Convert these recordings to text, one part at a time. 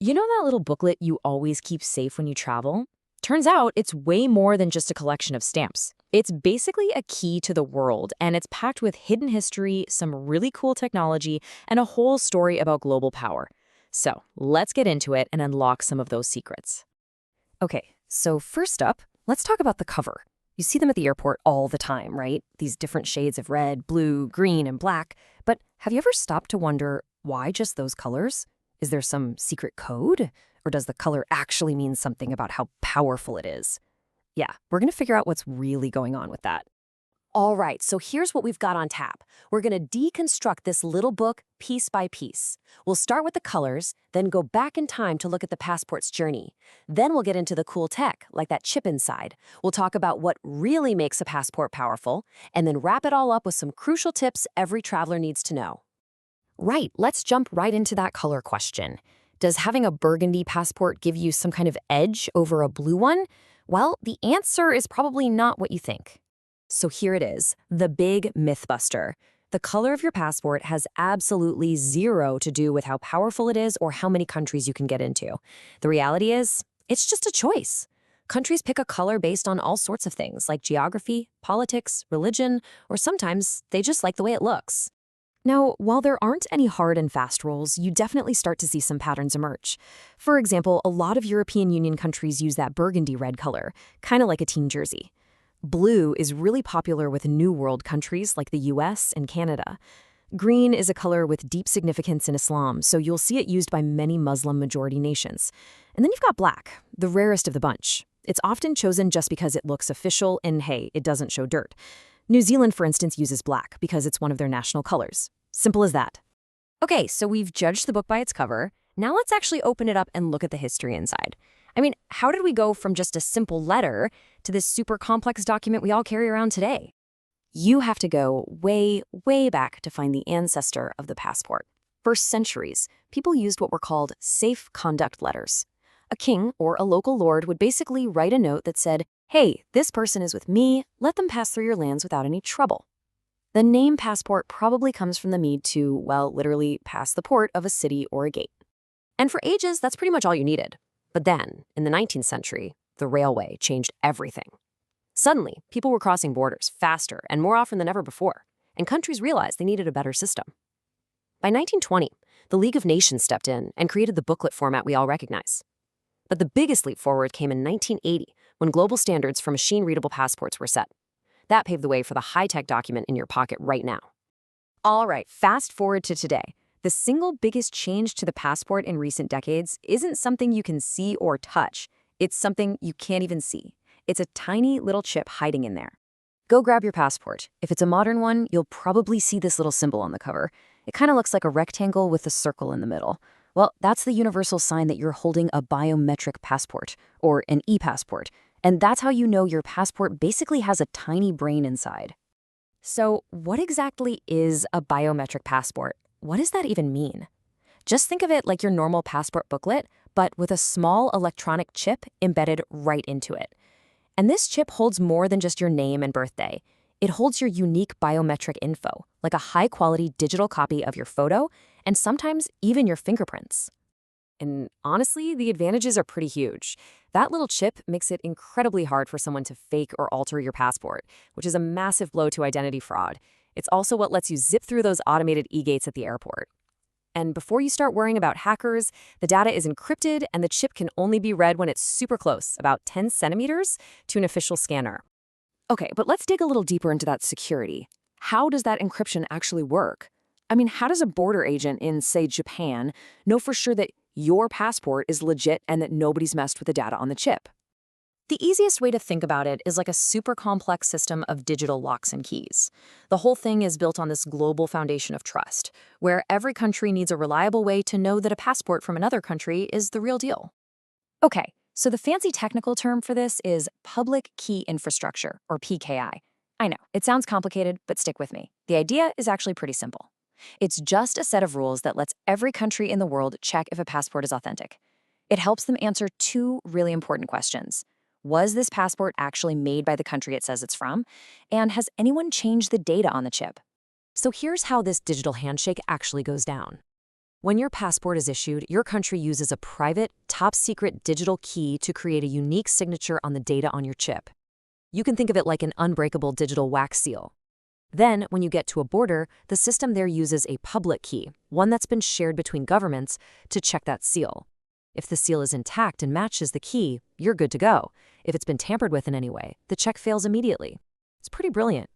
You know that little booklet you always keep safe when you travel? Turns out it's way more than just a collection of stamps. It's basically a key to the world, and it's packed with hidden history, some really cool technology, and a whole story about global power. So let's get into it and unlock some of those secrets. Okay, so first up, let's talk about the cover. You see them at the airport all the time, right? These different shades of red, blue, green, and black. But have you ever stopped to wonder why just those colors? Is there some secret code? Or does the color actually mean something about how powerful it is? Yeah, we're going to figure out what's really going on with that. All right, so here's what we've got on tap. We're going to deconstruct this little book piece by piece. We'll start with the colors, then go back in time to look at the passport's journey. Then we'll get into the cool tech, like that chip inside. We'll talk about what really makes a passport powerful, and then wrap it all up with some crucial tips every traveler needs to know. Right, let's jump right into that color question. Does having a burgundy passport give you some kind of edge over a blue one? Well, the answer is probably not what you think. So here it is, the big mythbuster. The color of your passport has absolutely zero to do with how powerful it is or how many countries you can get into. The reality is, it's just a choice. Countries pick a color based on all sorts of things like geography, politics, religion, or sometimes they just like the way it looks. Now, while there aren't any hard and fast rules, you definitely start to see some patterns emerge. For example, a lot of European Union countries use that burgundy red color, kind of like a team jersey. Blue is really popular with New World countries like the US and Canada. Green is a color with deep significance in Islam, so you'll see it used by many Muslim-majority nations. And then you've got black, the rarest of the bunch. It's often chosen just because it looks official and, hey, it doesn't show dirt. New Zealand, for instance, uses black because it's one of their national colors. Simple as that. Okay, so we've judged the book by its cover. Now let's actually open it up and look at the history inside. I mean, how did we go from just a simple letter to this super complex document we all carry around today? You have to go way, way back to find the ancestor of the passport. For centuries, people used what were called safe conduct letters. A king or a local lord would basically write a note that said, "Hey, this person is with me, let them pass through your lands without any trouble." The name passport probably comes from the need to, well, literally pass the port of a city or a gate. And for ages, that's pretty much all you needed. But then, in the 19th century, the railway changed everything. Suddenly, people were crossing borders faster and more often than ever before, and countries realized they needed a better system. By 1920, the League of Nations stepped in and created the booklet format we all recognize. But the biggest leap forward came in 1980, when global standards for machine-readable passports were set. That paved the way for the high-tech document in your pocket right now. All right, fast forward to today. The single biggest change to the passport in recent decades isn't something you can see or touch. It's something you can't even see. It's a tiny little chip hiding in there. Go grab your passport. If it's a modern one, you'll probably see this little symbol on the cover. It kind of looks like a rectangle with a circle in the middle. Well, that's the universal sign that you're holding a biometric passport, or an e-passport. And that's how you know your passport basically has a tiny brain inside. So, what exactly is a biometric passport? What does that even mean? Just think of it like your normal passport booklet, but with a small electronic chip embedded right into it. And this chip holds more than just your name and birthday. It holds your unique biometric info, like a high-quality digital copy of your photo, and sometimes even your fingerprints. And honestly, the advantages are pretty huge. That little chip makes it incredibly hard for someone to fake or alter your passport, which is a massive blow to identity fraud. It's also what lets you zip through those automated e-gates at the airport. And before you start worrying about hackers, the data is encrypted and the chip can only be read when it's super close, about 10 centimeters, to an official scanner. Okay, but let's dig a little deeper into that security. How does that encryption actually work? I mean, how does a border agent in, say, Japan know for sure that your passport is legit and that nobody's messed with the data on the chip? The easiest way to think about it is like a super complex system of digital locks and keys. The whole thing is built on this global foundation of trust, where every country needs a reliable way to know that a passport from another country is the real deal. Okay, so the fancy technical term for this is Public Key Infrastructure, or PKI. I know, it sounds complicated, but stick with me. The idea is actually pretty simple. It's just a set of rules that lets every country in the world check if a passport is authentic. It helps them answer two really important questions. Was this passport actually made by the country it says it's from? And has anyone changed the data on the chip? So here's how this digital handshake actually goes down. When your passport is issued, your country uses a private, top-secret digital key to create a unique signature on the data on your chip. You can think of it like an unbreakable digital wax seal. Then, when you get to a border, the system there uses a public key, one that's been shared between governments, to check that seal. If the seal is intact and matches the key, you're good to go. If it's been tampered with in any way, the check fails immediately. It's pretty brilliant.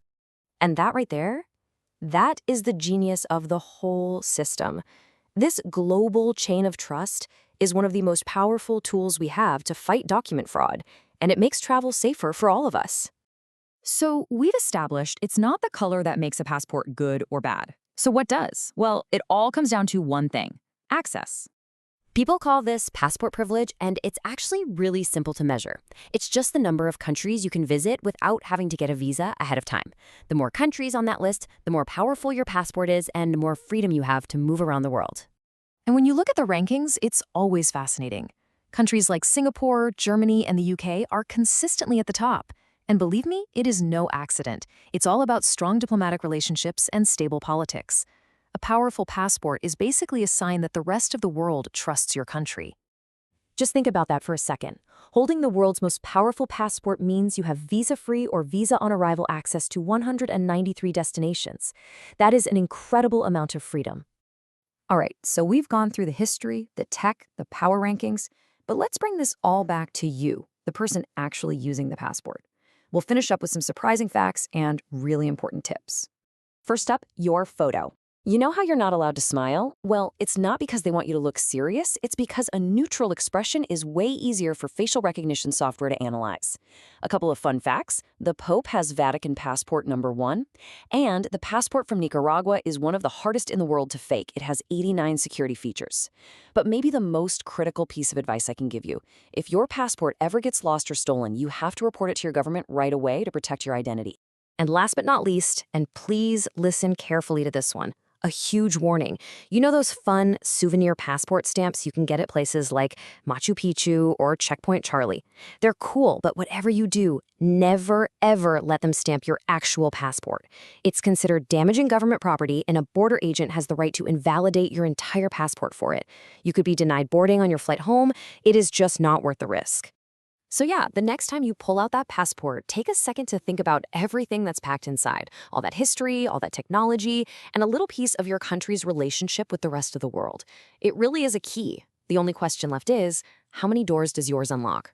And that right there, that is the genius of the whole system. This global chain of trust is one of the most powerful tools we have to fight document fraud, and it makes travel safer for all of us. So we've established it's not the color that makes a passport good or bad. So what does? Well, it all comes down to one thing: access. People call this passport privilege, and it's actually really simple to measure. It's just the number of countries you can visit without having to get a visa ahead of time. The more countries on that list, the more powerful your passport is and the more freedom you have to move around the world. And when you look at the rankings, it's always fascinating. Countries like Singapore, Germany, and the UK are consistently at the top. And believe me, it is no accident. It's all about strong diplomatic relationships and stable politics. A powerful passport is basically a sign that the rest of the world trusts your country. Just think about that for a second. Holding the world's most powerful passport means you have visa-free or visa-on-arrival access to 193 destinations. That is an incredible amount of freedom. All right, so we've gone through the history, the tech, the power rankings, but let's bring this all back to you, the person actually using the passport. We'll finish up with some surprising facts and really important tips. First up, your photo. You know how you're not allowed to smile? Well, it's not because they want you to look serious, it's because a neutral expression is way easier for facial recognition software to analyze. A couple of fun facts: the Pope has Vatican passport number 1, and the passport from Nicaragua is one of the hardest in the world to fake. It has 89 security features. But maybe the most critical piece of advice I can give you: if your passport ever gets lost or stolen, you have to report it to your government right away to protect your identity. And last but not least, and please listen carefully to this one, a huge warning. You know those fun souvenir passport stamps you can get at places like Machu Picchu or Checkpoint Charlie? They're cool, but whatever you do, never ever let them stamp your actual passport. It's considered damaging government property, and a border agent has the right to invalidate your entire passport for it. You could be denied boarding on your flight home. It is just not worth the risk. So yeah, the next time you pull out that passport, take a second to think about everything that's packed inside. All that history, all that technology, and a little piece of your country's relationship with the rest of the world. It really is a key. The only question left is, how many doors does yours unlock?